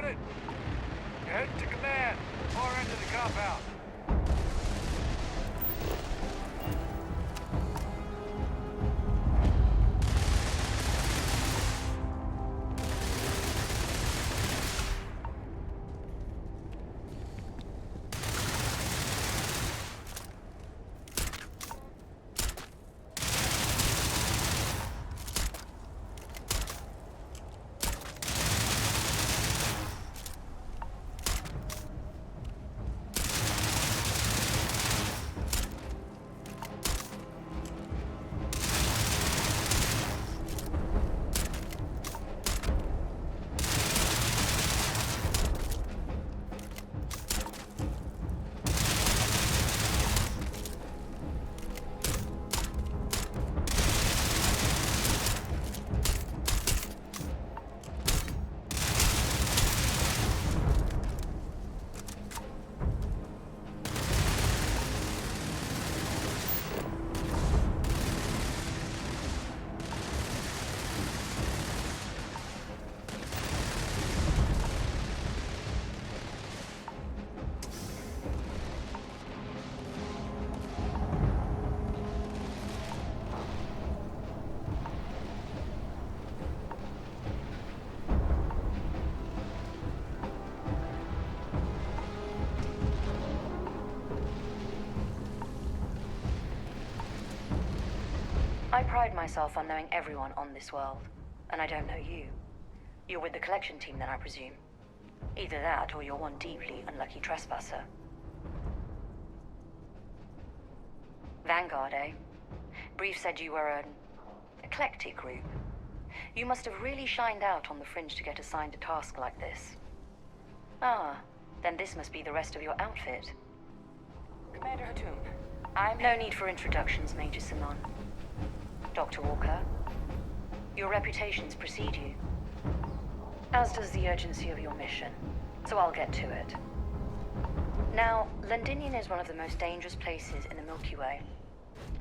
it. You're heading to command. Far end of the compound. I pride myself on knowing everyone on this world, and I don't know you. You're with the collection team then, I presume. Either that, or you're one deeply unlucky trespasser. Vanguard, eh? Brief said you were an eclectic group. You must have really shined out on the fringe to get assigned a task like this. Ah, then this must be the rest of your outfit. Commander Hatum, I'm... No need for introductions, Major Sinon. Dr. Walker, your reputations precede you, as does the urgency of your mission, so I'll get to it. Now, Londinian is one of the most dangerous places in the Milky Way.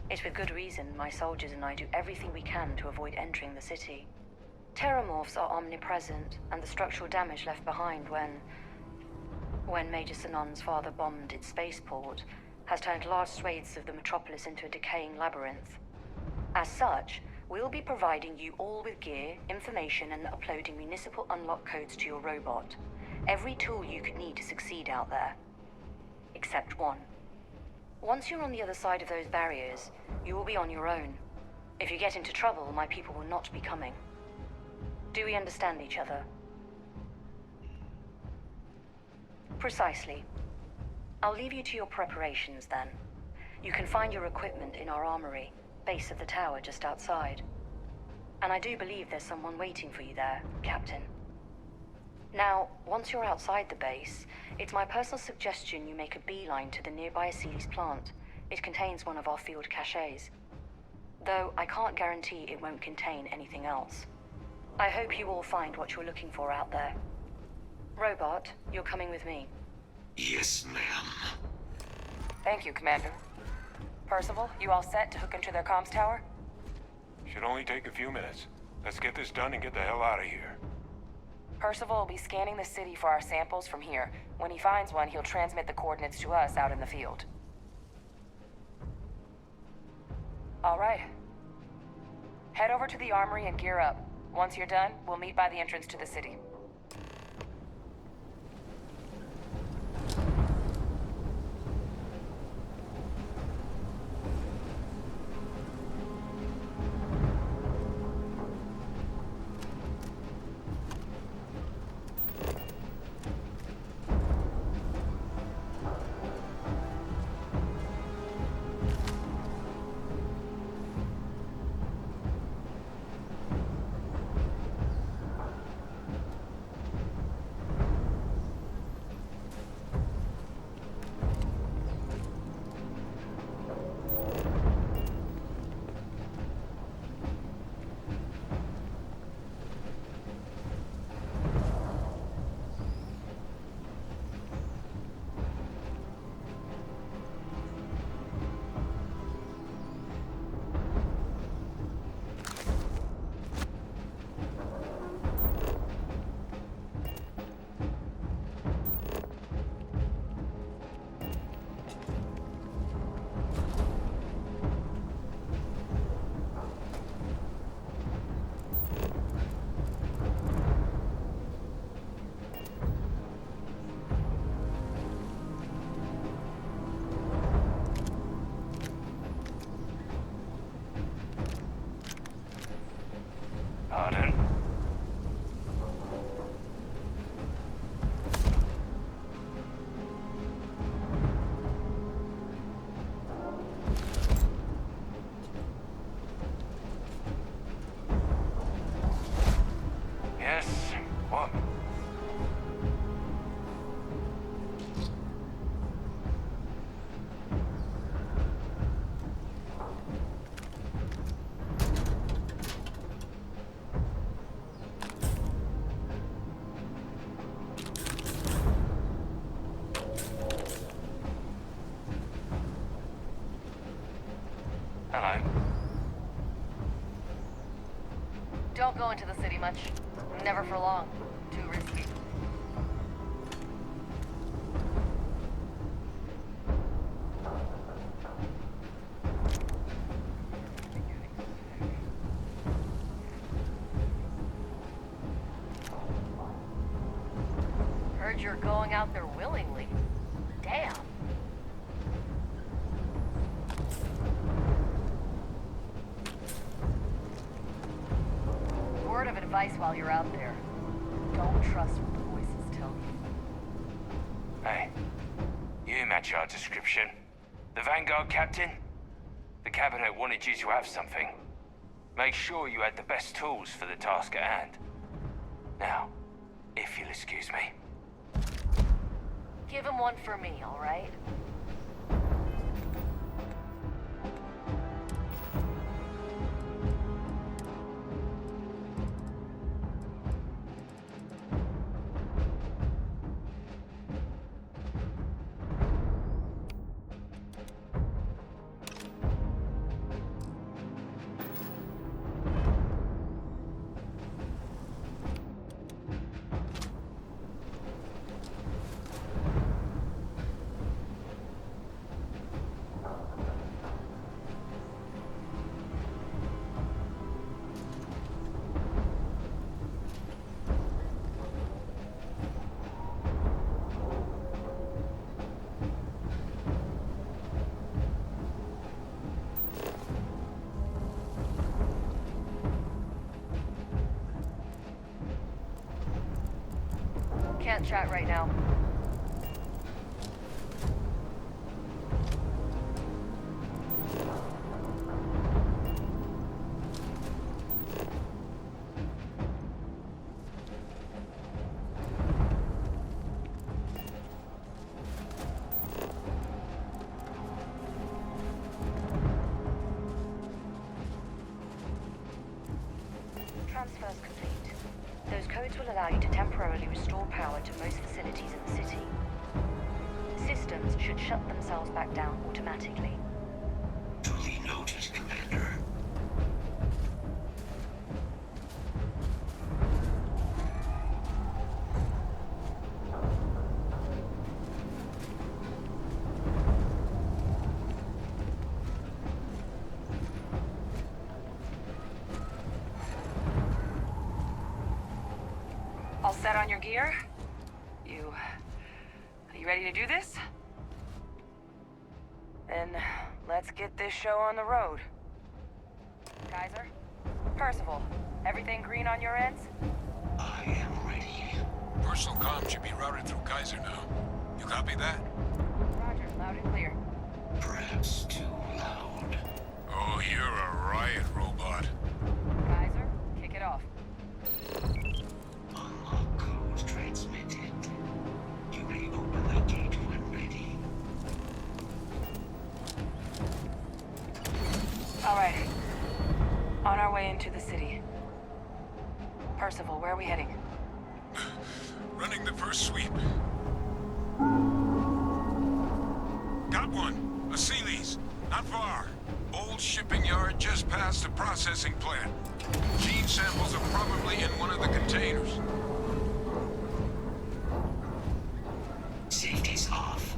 It's with good reason my soldiers and I do everything we can to avoid entering the city. Terramorphs are omnipresent, and the structural damage left behind when Major Sinon's father bombed its spaceport has turned large swathes of the metropolis into a decaying labyrinth. As such, we'll be providing you all with gear, information, and uploading municipal unlock codes to your robot. Every tool you could need to succeed out there. Except one. Once you're on the other side of those barriers, you will be on your own. If you get into trouble, my people will not be coming. Do we understand each other? Precisely. I'll leave you to your preparations then. You can find your equipment in our armory, base of the tower just outside. And I do believe there's someone waiting for you there, Captain. Now, once you're outside the base, it's my personal suggestion you make a beeline to the nearby Aceles plant. It contains one of our field caches. Though I can't guarantee it won't contain anything else. I hope you all find what you're looking for out there. Robot, you're coming with me. Yes, ma'am. Thank you, Commander. Percival, you all set to hook into their comms tower? Should only take a few minutes. Let's get this done and get the hell out of here. Percival will be scanning the city for our samples from here. When he finds one, he'll transmit the coordinates to us out in the field. All right. Head over to the armory and gear up. Once you're done, we'll meet by the entrance to the city. Pardon? Yes? What? Hello. Don't go into the city much. Never for long. Too risky. Heard you're going out there willingly. Damn. Word of advice while you're out there. Don't trust what the voices tell you. Hey, you match our description. The Vanguard captain? The cabinet wanted you to have something. Make sure you had the best tools for the task at hand. Now, if you'll excuse me. Give him one for me, all right? Can't chat right now. Transfer's complete. Those codes will allow you to temporarily restore power to most facilities in the city. Systems should shut themselves back down automatically. Duly noted, Commander. All set on your gear? Are you ready to do this? Then let's get this show on the road. Kaiser? Percival, everything green on your ends? I am ready. Personal comm should be routed through Kaiser now. You copy that? Roger, loud and clear. Perhaps too loud. Oh, you're a riot robot. Kaiser, kick it off. Unlock code transmitted. You may open the gate when ready. All right. On our way into the city. Percival, where are we heading? Running the first sweep. Got one. A Sealy's. Not far. Old shipping yard just past the processing plant. Gene samples are probably in one of the containers. Safety's off.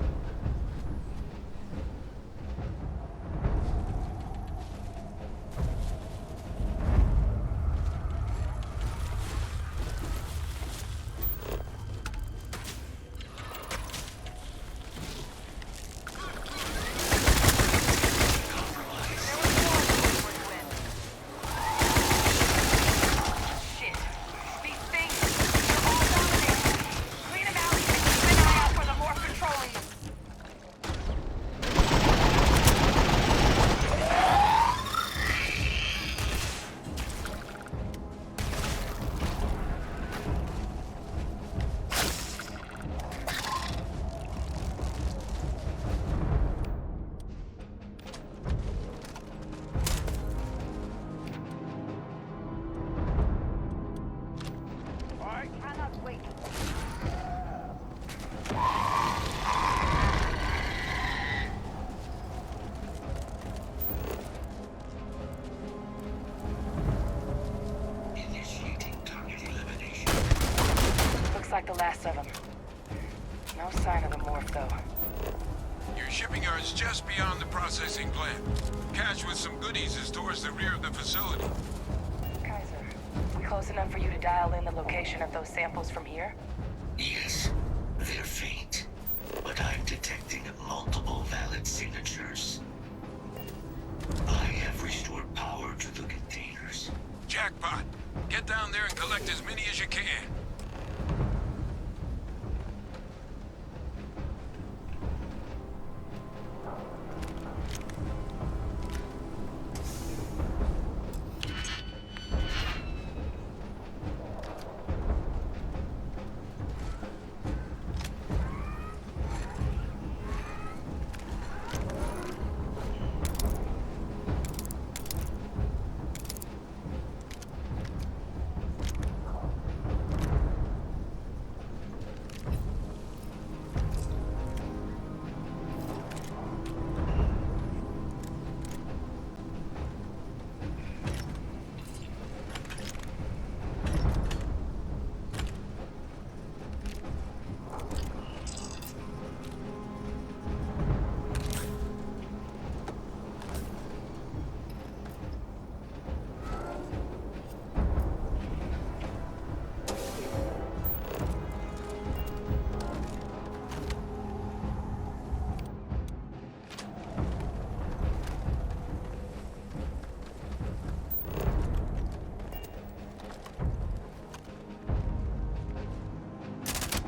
the last of them. No sign of the morph, though. Your shipping yard's just beyond the processing plant. Cache with some goodies is towards the rear of the facility. Kaiser, we close enough for you to dial in the location of those samples from here? Yes, they're faint, but I'm detecting multiple valid signatures. I have restored power to the containers. Jackpot. Get down there and collect as many as you can.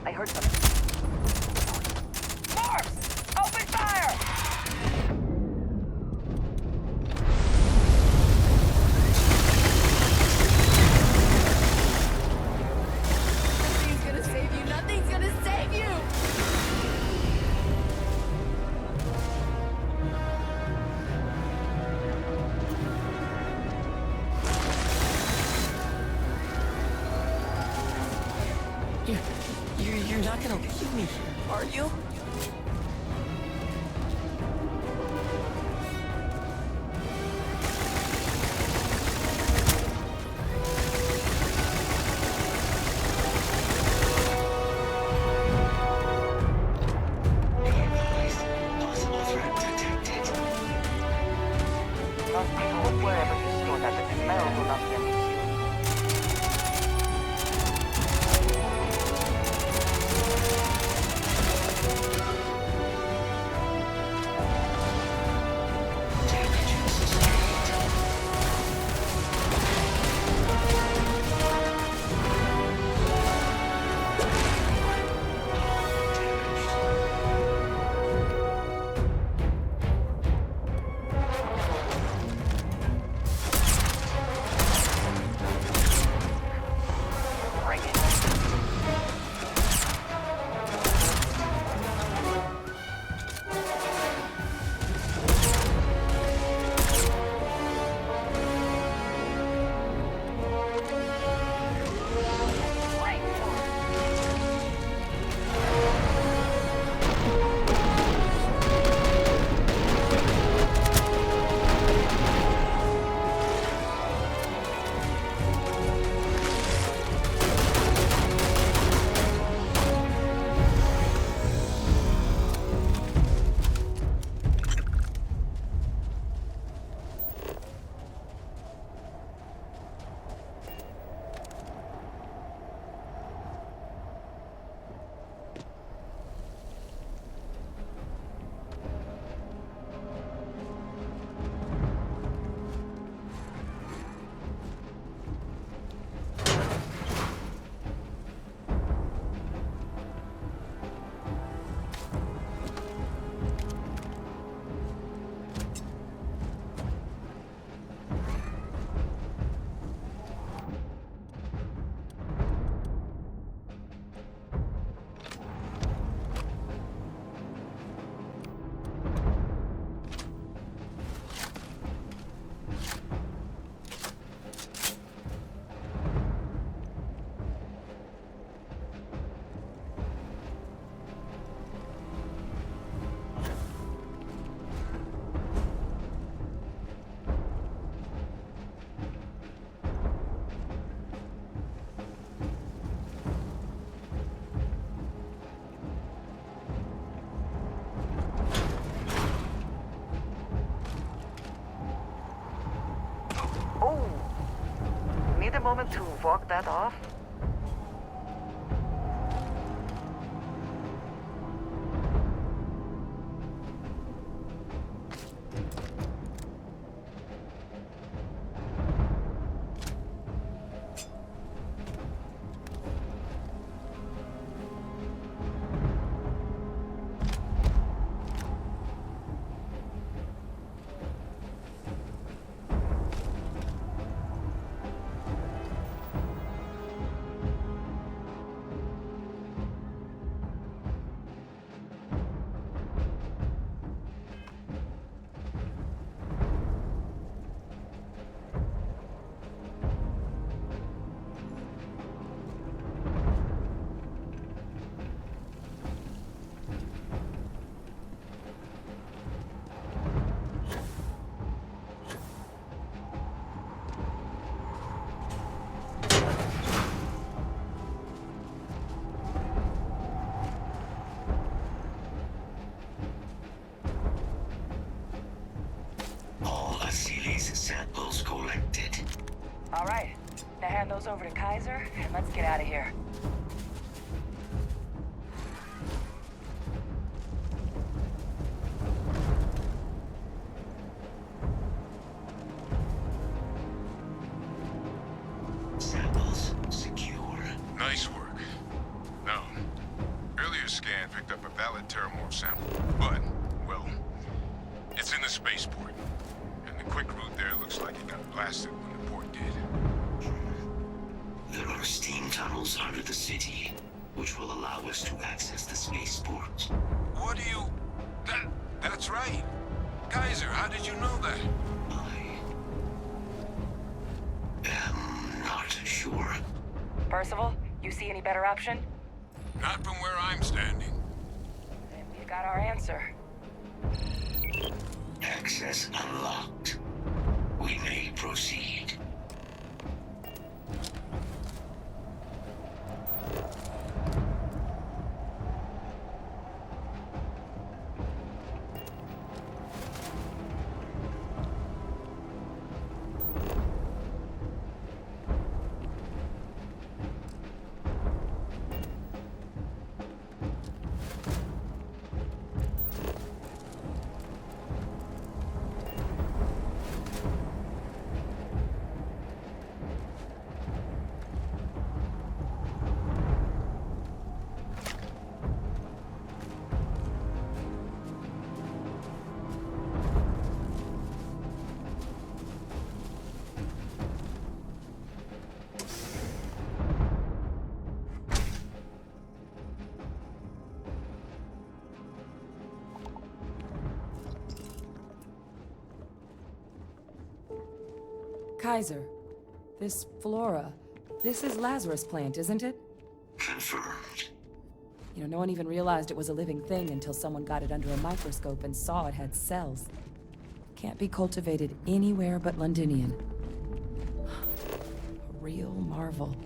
I heard something. Morphs! Open fire! Nothing's gonna save you. Nothing's gonna save you. You're not gonna leave me, are you? Be advised, possible threat detected. Most people look wherever you store that the smell will not be an issue. a moment to walk that off? Samples collected. All right. Now hand those over to Kaiser, and let's get out of here. Samples secure. Nice work. No. Earlier scan picked up a valid Terramorph sample, but, well, it's in the spaceport. And the quick route there looks like it got blasted when the port did. There are steam tunnels under the city, which will allow us to access the spaceport. What do you... That's right. Kaiser, how did you know that? I am not sure. Percival, you see any better option? Not from where I'm standing. Then we've got our answer. Access unlocked. We may proceed. Kaiser, this flora, this is Lazarus plant, isn't it? Confirmed. You know, no one even realized it was a living thing until someone got it under a microscope and saw it had cells. Can't be cultivated anywhere but Londinian. A real marvel.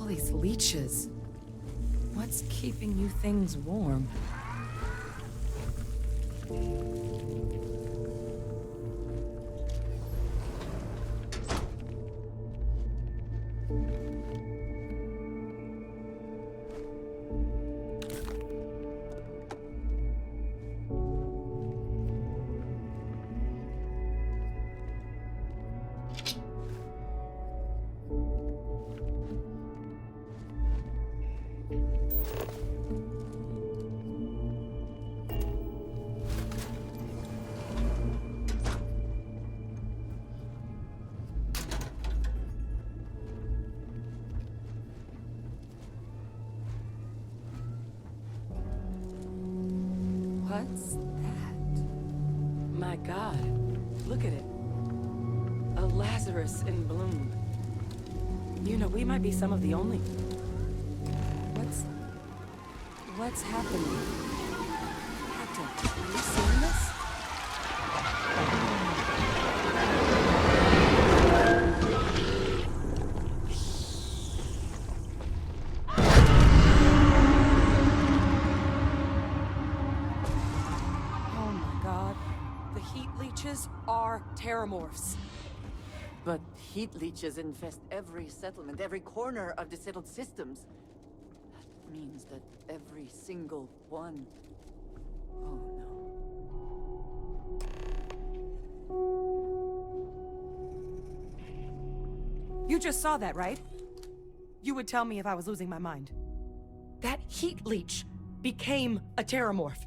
These leeches. What's keeping you things warm? What's that? My God, look at it. A Lazarus in bloom. You know, we might be some of the only... What's happening? Captain, are you seeing this? terramorphs. But heat leeches infest every settlement, every corner of the settled systems. That means that every single one... Oh no. You just saw that, right? You would tell me if I was losing my mind. That heat leech became a terramorph.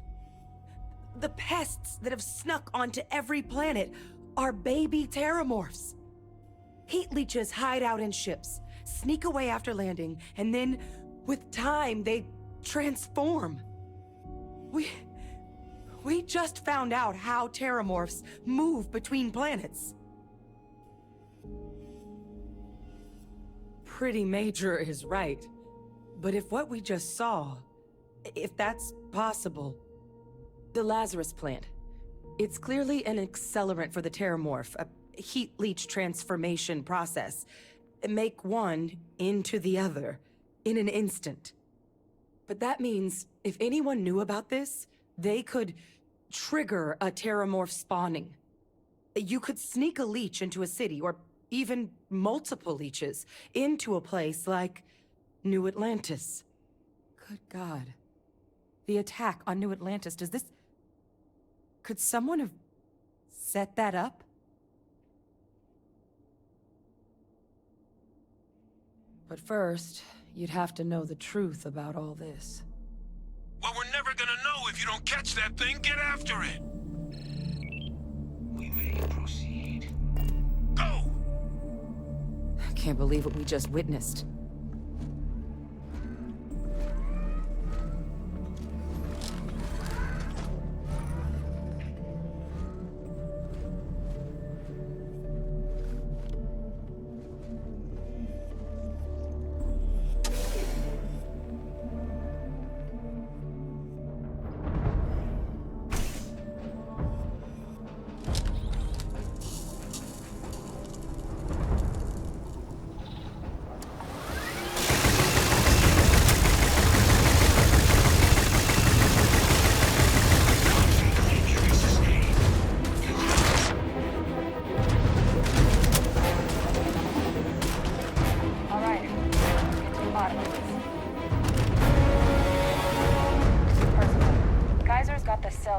The pests that have snuck onto every planet are baby terramorphs. Heat leeches hide out in ships, sneak away after landing, and then, with time, they transform. We just found out how terramorphs move between planets. Pretty major is right. But if what we just saw, if that's possible... The Lazarus plant. It's clearly an accelerant for the terramorph, a heat leech transformation process. Make one into the other in an instant. But that means if anyone knew about this, they could trigger a terramorph spawning. You could sneak a leech into a city, or even multiple leeches, into a place like New Atlantis. Good God. The attack on New Atlantis, does this... Could someone have set that up? But first, you'd have to know the truth about all this. Well, we're never gonna know if you don't catch that thing. Get after it. We may proceed. Go! I can't believe what we just witnessed.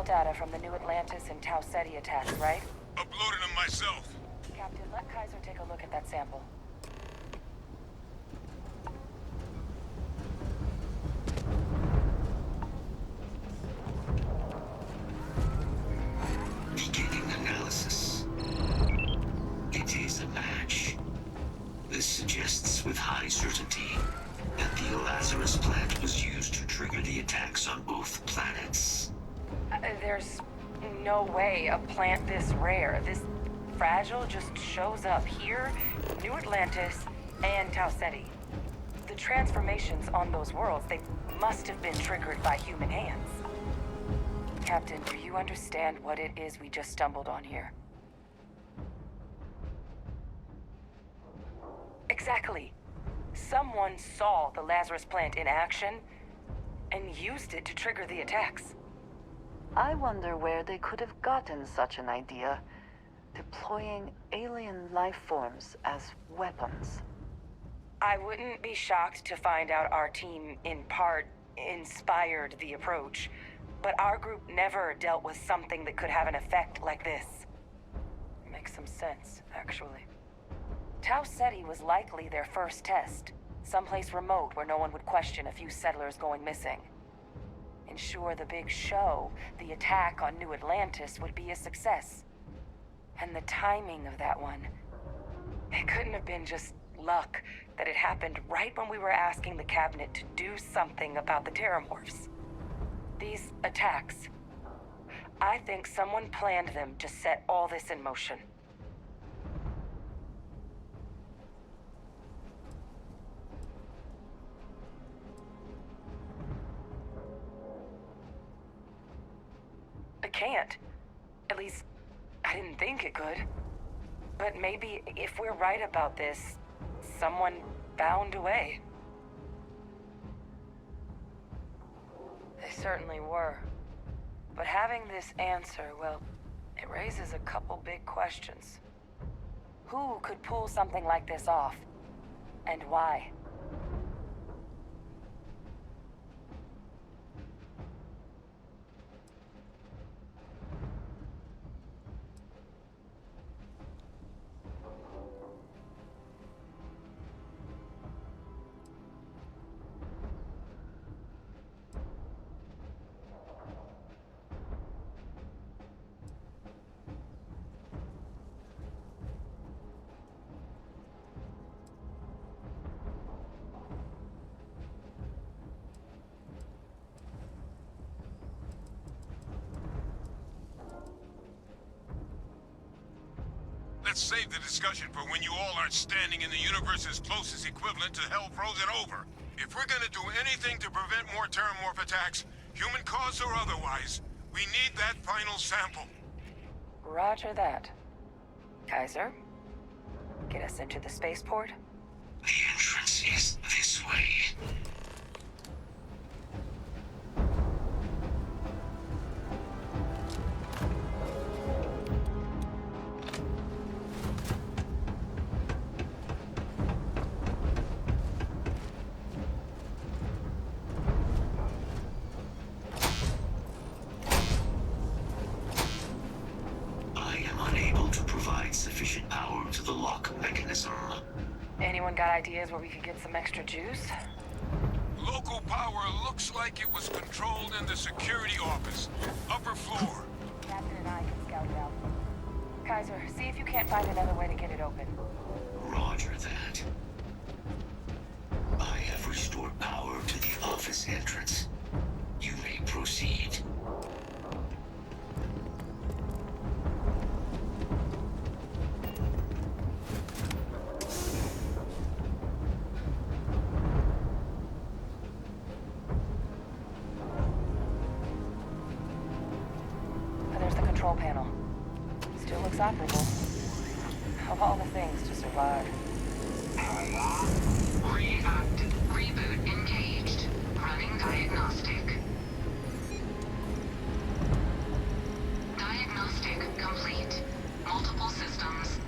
Data from the New Atlantis and Tau Ceti attacks, right? Uploaded them myself. Captain, let Kaiser take a look at that sample. Beginning analysis. It is a match. This suggests with high certainty that the Lazarus plant was used to trigger the attacks on both planets. There's no way a plant this rare, this fragile, just shows up here, New Atlantis, and Tau Ceti. The transformations on those worlds, they must have been triggered by human hands. Captain, do you understand what it is we just stumbled on here? Exactly. Someone saw the Lazarus plant in action and used it to trigger the attacks. I wonder where they could have gotten such an idea, deploying alien life forms as weapons. I wouldn't be shocked to find out our team, in part, inspired the approach, but our group never dealt with something that could have an effect like this. Makes some sense, actually. Tau Ceti was likely their first test, someplace remote where no one would question a few settlers going missing. Ensure the big show, the attack on New Atlantis, would be a success. And the timing of that one, it couldn't have been just luck that it happened right when we were asking the cabinet to do something about the terramorphs. These attacks, I think someone planned them to set all this in motion. It can't. At least, I didn't think it could. But maybe if we're right about this, someone found a way. They certainly were. But having this answer, well, It raises a couple big questions. Who could pull something like this off? And why? Let's save the discussion for when you all aren't standing in the universe's closest equivalent to hell frozen over. If we're gonna do anything to prevent more Terramorph attacks, human cause or otherwise, we need that final sample. Roger that. Kaiser, get us into the spaceport? The entrance is this way. I am unable to provide sufficient power to the lock mechanism. Anyone got ideas where we could get some extra juice? Local power looks like it was controlled in the security office, upper floor. Captain and I can scout it out. Kaiser, see if you can't find another way to get it open. Roger that. I have restored power to the office entrance. You may proceed. There's the control panel. Still looks operable. Of all the things to survive. React. Reboot engaged. Running diagnostic. Diagnostic complete. Multiple systems